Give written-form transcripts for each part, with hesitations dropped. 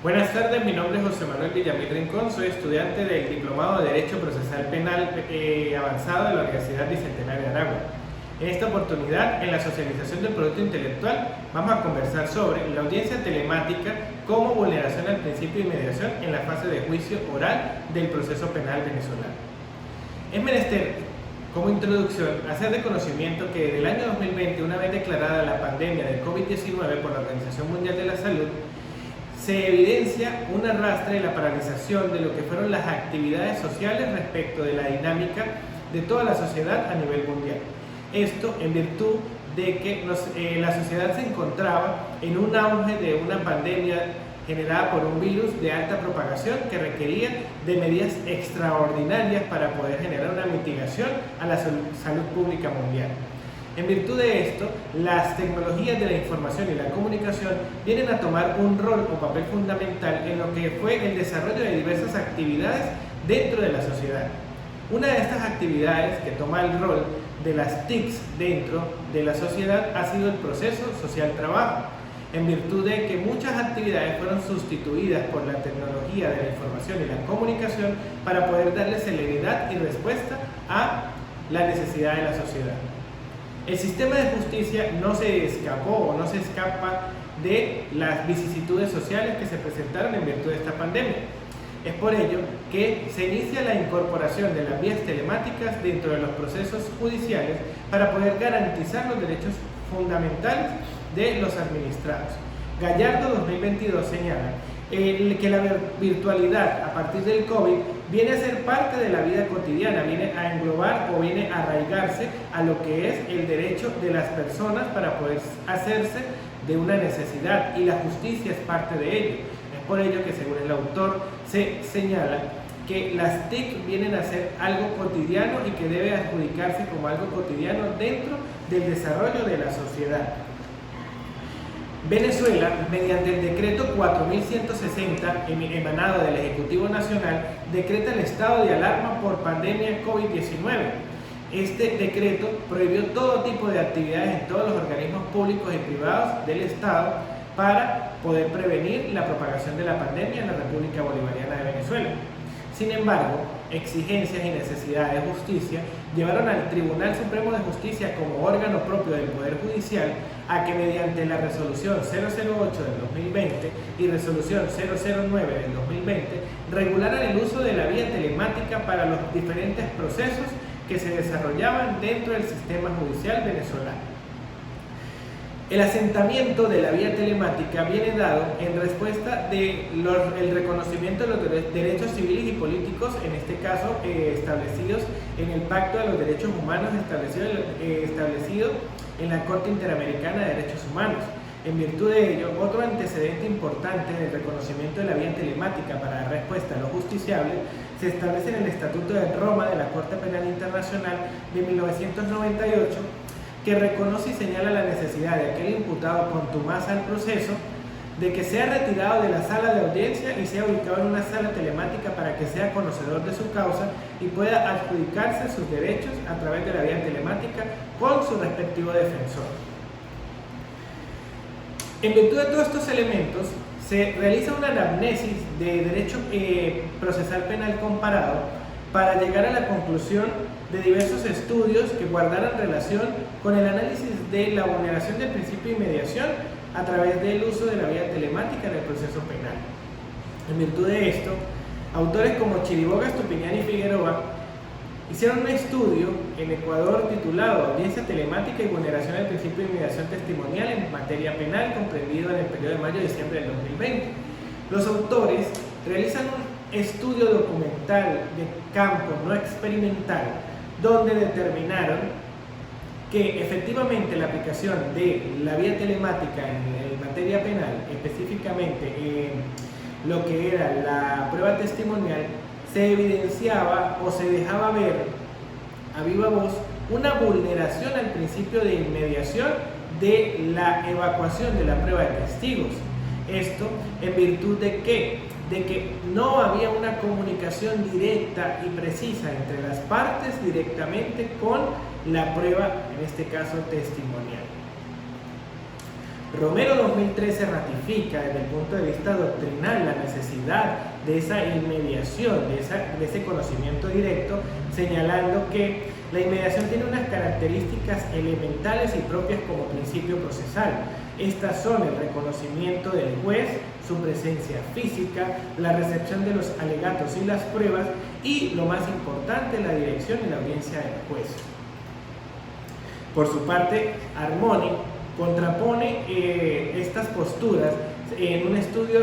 Buenas tardes, mi nombre es José Manuel Villamil Rincón, soy estudiante del Diplomado de Derecho Procesal Penal avanzado de la Universidad Bicentenario de Aragua. En esta oportunidad, en la socialización del producto intelectual, vamos a conversar sobre la audiencia telemática como vulneración al principio de inmediación en la fase de juicio oral del proceso penal venezolano. Es menester, como introducción, hacer de conocimiento que desde el año 2020, una vez declarada la pandemia del COVID-19 por la Organización Mundial de la Salud, se evidencia un arrastre de la paralización de lo que fueron las actividades sociales respecto de la dinámica de toda la sociedad a nivel mundial. Esto en virtud de que la sociedad se encontraba en un auge de una pandemia generada por un virus de alta propagación que requería de medidas extraordinarias para poder generar una mitigación a la salud pública mundial. En virtud de esto, las tecnologías de la información y la comunicación vienen a tomar un rol o papel fundamental en lo que fue el desarrollo de diversas actividades dentro de la sociedad. Una de estas actividades que toma el rol de las TICs dentro de la sociedad ha sido el proceso social trabajo, en virtud de que muchas actividades fueron sustituidas por la tecnología de la información y la comunicación para poder darle celeridad y respuesta a la necesidad de la sociedad. El sistema de justicia no se escapó o no se escapa de las vicisitudes sociales que se presentaron en virtud de esta pandemia. Es por ello que se inicia la incorporación de las vías telemáticas dentro de los procesos judiciales para poder garantizar los derechos fundamentales de los administrados. Gallardo 2022 señala que la virtualidad a partir del COVID viene a ser parte de la vida cotidiana, viene a englobar o viene a arraigarse a lo que es el derecho de las personas para poder hacerse de una necesidad, y la justicia es parte de ello. Es por ello que, según el autor, se señala que las TIC vienen a ser algo cotidiano y que debe adjudicarse como algo cotidiano dentro del desarrollo de la sociedad. Venezuela, mediante el decreto 4160 emanado del Ejecutivo Nacional, decreta el estado de alarma por pandemia COVID-19. Este decreto prohibió todo tipo de actividades en todos los organismos públicos y privados del Estado para poder prevenir la propagación de la pandemia en la República Bolivariana de Venezuela. Sin embargo, exigencias y necesidades de justicia llevaron al Tribunal Supremo de Justicia como órgano propio del Poder Judicial a que, mediante la resolución 008 del 2020 y resolución 009 del 2020, regularan el uso de la vía telemática para los diferentes procesos que se desarrollaban dentro del sistema judicial venezolano. El asentamiento de la vía telemática viene dado en respuesta del reconocimiento de los derechos civiles y políticos, en este caso establecidos en el Pacto de los Derechos Humanos establecido en la Corte Interamericana de Derechos Humanos. En virtud de ello, otro antecedente importante del reconocimiento de la vía telemática para dar respuesta a lo justiciable se establece en el Estatuto de Roma de la Corte Penal Internacional de 1998, que reconoce y señala la necesidad de aquel imputado contumaz al proceso de que sea retirado de la sala de audiencia y sea ubicado en una sala telemática para que sea conocedor de su causa y pueda adjudicarse sus derechos a través de la vía telemática con su respectivo defensor. En virtud de todos estos elementos, se realiza una anamnesis de derecho procesal penal comparado para llegar a la conclusión de diversos estudios que guardaran relación con el análisis de la vulneración del principio de inmediación a través del uso de la vía telemática en el proceso penal. En virtud de esto, autores como Chiriboga, Estupiñán y Figueroa hicieron un estudio en Ecuador titulado Audiencia telemática y vulneración del principio de inmediación testimonial en materia penal, comprendido en el periodo de mayo-diciembre del 2020. Los autores realizan un estudio documental de campo no experimental, donde determinaron que efectivamente la aplicación de la vía telemática en materia penal, específicamente en lo que era la prueba testimonial, se evidenciaba o se dejaba ver a viva voz una vulneración al principio de inmediación de la evacuación de la prueba de testigos. Esto en virtud de que no había una comunicación directa y precisa entre las partes directamente con la prueba, en este caso testimonial. Romero 2013 ratifica desde el punto de vista doctrinal la necesidad de esa inmediación, de ese conocimiento directo, señalando que la inmediación tiene unas características elementales y propias como principio procesal. Estas son el reconocimiento del juez, su presencia física, la recepción de los alegatos y las pruebas y, lo más importante, la dirección y la audiencia del juez. Por su parte, Armoni contrapone estas posturas en un estudio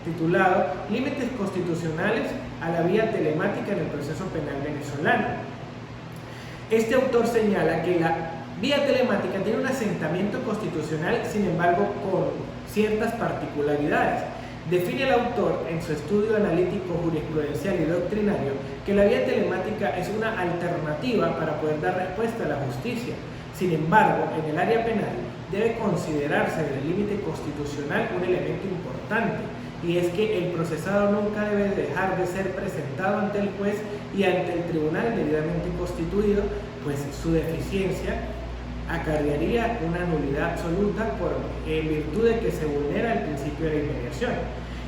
titulado Límites constitucionales a la vía telemática en el proceso penal venezolano. Este autor señala que la vía telemática tiene un asentamiento constitucional, sin embargo, con ciertas particularidades. Define el autor en su estudio analítico, jurisprudencial y doctrinario que la vía telemática es una alternativa para poder dar respuesta a la justicia. Sin embargo, en el área penal debe considerarse del límite constitucional un elemento importante, y es que el procesado nunca debe dejar de ser presentado ante el juez y ante el tribunal debidamente constituido, pues su deficiencia acarrearía una nulidad absoluta en virtud de que se vulnera el principio de la inmediación.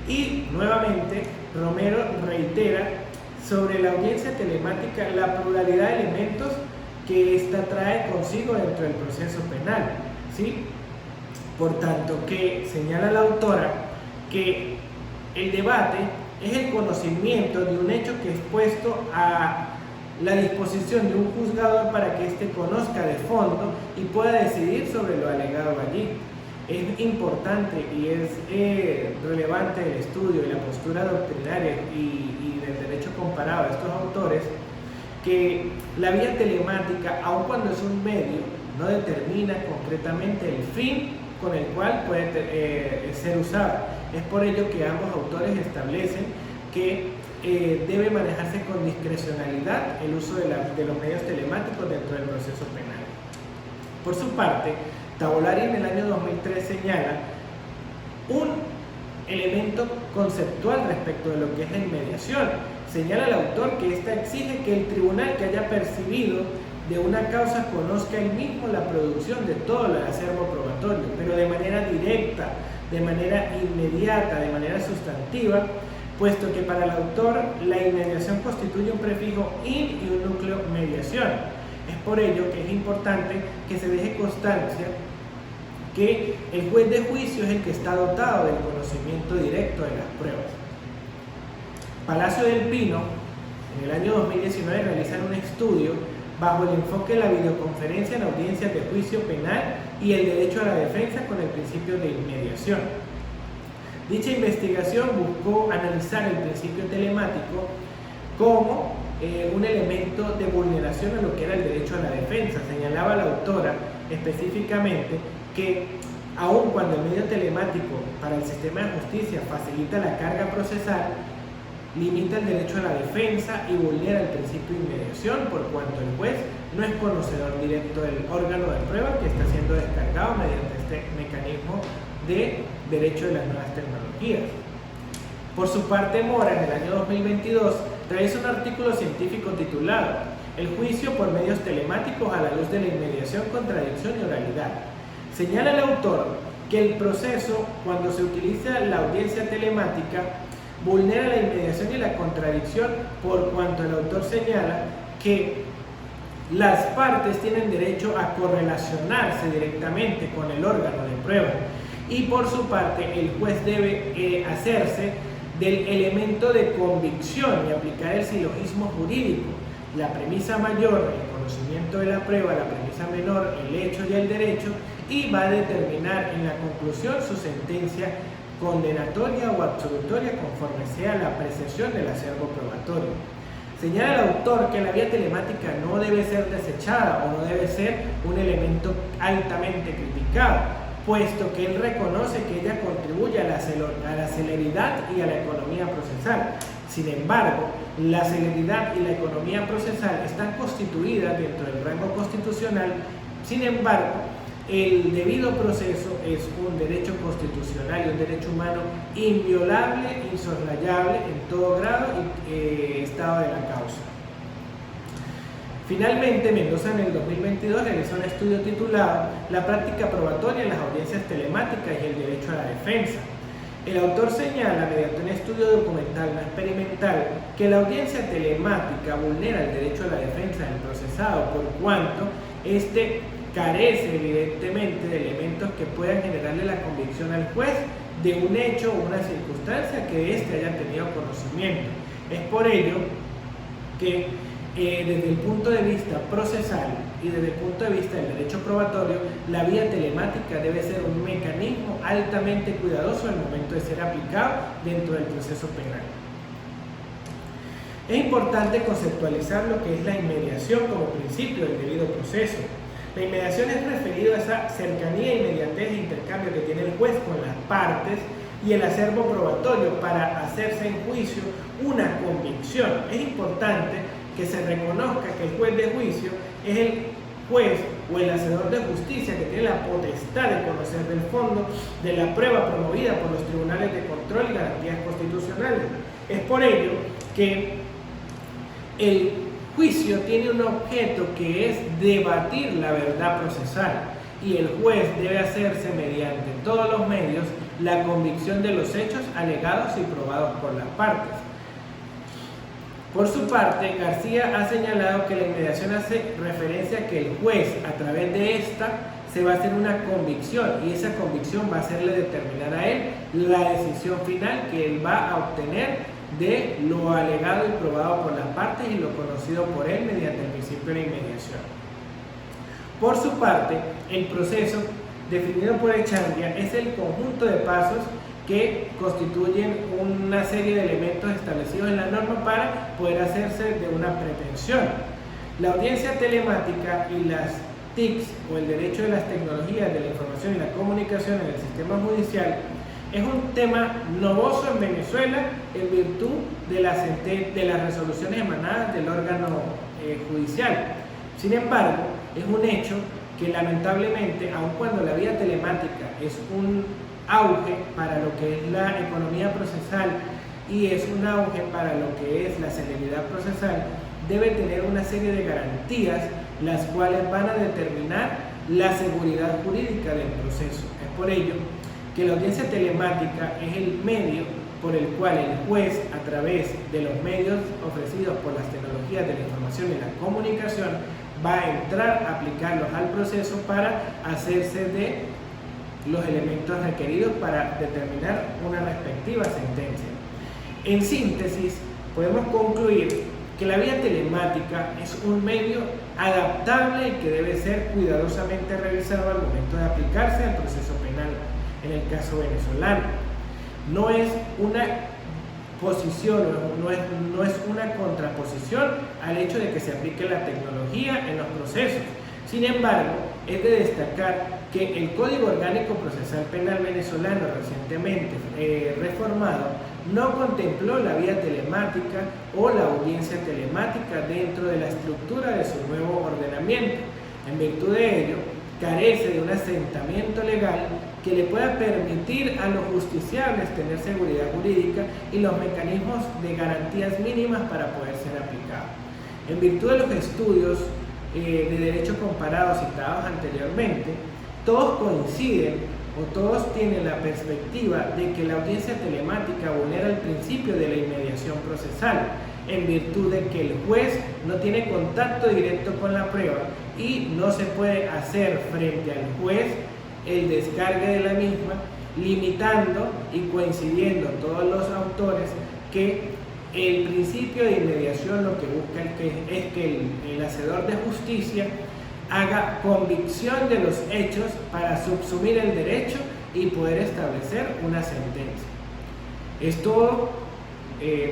Y nuevamente Romero reitera sobre la audiencia telemática la pluralidad de elementos que ésta trae consigo dentro del proceso penal, ¿sí? Por tanto, que señala la autora que el debate es el conocimiento de un hecho que es puesto a la disposición de un juzgador para que éste conozca de fondo y pueda decidir sobre lo alegado allí. Es importante y es relevante el estudio y la postura doctrinaria y del derecho comparado de estos autores, que la vía telemática, aun cuando es un medio, no determina concretamente el fin con el cual puede ser usada. Es por ello que ambos autores establecen que debe manejarse con discrecionalidad el uso de los medios telemáticos dentro del proceso penal. Por su parte, Tavolari en el año 2003 señala un elemento conceptual respecto de lo que es la inmediación. Señala el autor que ésta exige que el tribunal que haya percibido de una causa conozca él mismo la producción de todo el acervo probatorio, pero de manera directa, de manera inmediata, de manera sustantiva, puesto que para el autor la inmediación constituye un prefijo in y un núcleo mediación. Es por ello que es importante que se deje constancia que el juez de juicio es el que está dotado del conocimiento directo de las pruebas. Palacio del Pino, en el año 2019, realizan un estudio bajo el enfoque de la videoconferencia en audiencias de juicio penal y el derecho a la defensa con el principio de inmediación. Dicha investigación buscó analizar el principio telemático como un elemento de vulneración a lo que era el derecho a la defensa. Señalaba la autora específicamente que aun cuando el medio telemático para el sistema de justicia facilita la carga procesal, limita el derecho a la defensa y vulnera el principio de inmediación, por cuanto el juez no es conocedor directo del órgano de prueba que está siendo descargado mediante este mecanismo de derecho de las nuevas tecnologías. Por su parte, Mora, en el año 2022, realiza un artículo científico titulado El juicio por medios telemáticos a la luz de la inmediación, contradicción y oralidad. Señala el autor que el proceso, cuando se utiliza la audiencia telemática, vulnera la inmediación y la contradicción, por cuanto el autor señala que las partes tienen derecho a correlacionarse directamente con el órgano de prueba y por su parte el juez debe hacerse del elemento de convicción y aplicar el silogismo jurídico. La premisa mayor, el conocimiento de la prueba; la premisa menor, el hecho y el derecho, y va a determinar en la conclusión su sentencia condenatoria o absolutoria conforme sea la apreciación del acervo probatorio. Señala el autor que la vía telemática no debe ser desechada o no debe ser un elemento altamente criticado, puesto que él reconoce que ella contribuye a la celeridad y a la economía procesal. Sin embargo, la celeridad y la economía procesal están constituidas dentro del rango constitucional. Sin embargo, el debido proceso es un derecho constitucional y un derecho humano inviolable, insoslayable en todo grado y estado de la causa. Finalmente, Mendoza en el 2022 realizó un estudio titulado La práctica probatoria en las audiencias telemáticas y el derecho a la defensa. El autor señala, mediante un estudio documental no experimental, que la audiencia telemática vulnera el derecho a la defensa del procesado por cuanto éste carece evidentemente de elementos que puedan generarle la convicción al juez de un hecho o una circunstancia que éste haya tenido conocimiento. Es por ello que desde el punto de vista procesal y desde el punto de vista del derecho probatorio, la vía telemática debe ser un mecanismo altamente cuidadoso al momento de ser aplicado dentro del proceso penal. Es importante conceptualizar lo que es la inmediación como principio del debido proceso. La inmediación es referido a esa cercanía, inmediatez e intercambio que tiene el juez con las partes y el acervo probatorio para hacerse en juicio una convicción. Es importante que se reconozca que el juez de juicio es el juez o el hacedor de justicia que tiene la potestad de conocer del fondo de la prueba promovida por los tribunales de control y garantías constitucionales. Es por ello que el juicio tiene un objeto que es debatir la verdad procesal y el juez debe hacerse mediante todos los medios la convicción de los hechos alegados y probados por las partes. Por su parte, García ha señalado que la inmediación hace referencia a que el juez, a través de esta, se va a hacer una convicción y esa convicción va a hacerle determinar a él la decisión final que él va a obtener de lo alegado y probado por las partes y lo conocido por él mediante el principio de inmediación. Por su parte, el proceso definido por Echandria es el conjunto de pasos que constituyen una serie de elementos establecidos en la norma para poder hacerse de una pretensión. La audiencia telemática y las TICs o el derecho de las tecnologías de la información y la comunicación en el sistema judicial es un tema novedoso en Venezuela en virtud de las resoluciones emanadas del órgano judicial. Sin embargo, es un hecho que lamentablemente, aun cuando la vía telemática es un auge para lo que es la economía procesal y es un auge para lo que es la celeridad procesal, debe tener una serie de garantías las cuales van a determinar la seguridad jurídica del proceso. Es por ello que la audiencia telemática es el medio por el cual el juez, a través de los medios ofrecidos por las tecnologías de la información y la comunicación, va a entrar a aplicarlos al proceso para hacerse de los elementos requeridos para determinar una respectiva sentencia. En síntesis, podemos concluir que la vía telemática es un medio adaptable y que debe ser cuidadosamente revisado al momento de aplicarse al proceso penal en el caso venezolano. No es una posición, no es una contraposición al hecho de que se aplique la tecnología en los procesos. Sin embargo, es de destacar que el Código Orgánico Procesal Penal venezolano recientemente reformado no contempló la vía telemática o la audiencia telemática dentro de la estructura de su nuevo ordenamiento. En virtud de ello, carece de un asentamiento legal que le pueda permitir a los justiciables tener seguridad jurídica y los mecanismos de garantías mínimas para poder ser aplicado. En virtud de los estudios de derecho comparado citados anteriormente, todos coinciden o todos tienen la perspectiva de que la audiencia telemática vulnera el principio de la inmediación procesal, en virtud de que el juez no tiene contacto directo con la prueba y no se puede hacer frente al juez el descargue de la misma, limitando y coincidiendo todos los autores que el principio de inmediación lo que busca es que el hacedor de justicia haga convicción de los hechos para subsumir el derecho y poder establecer una sentencia. Es todo.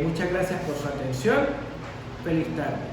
Muchas gracias por su atención. Feliz tarde.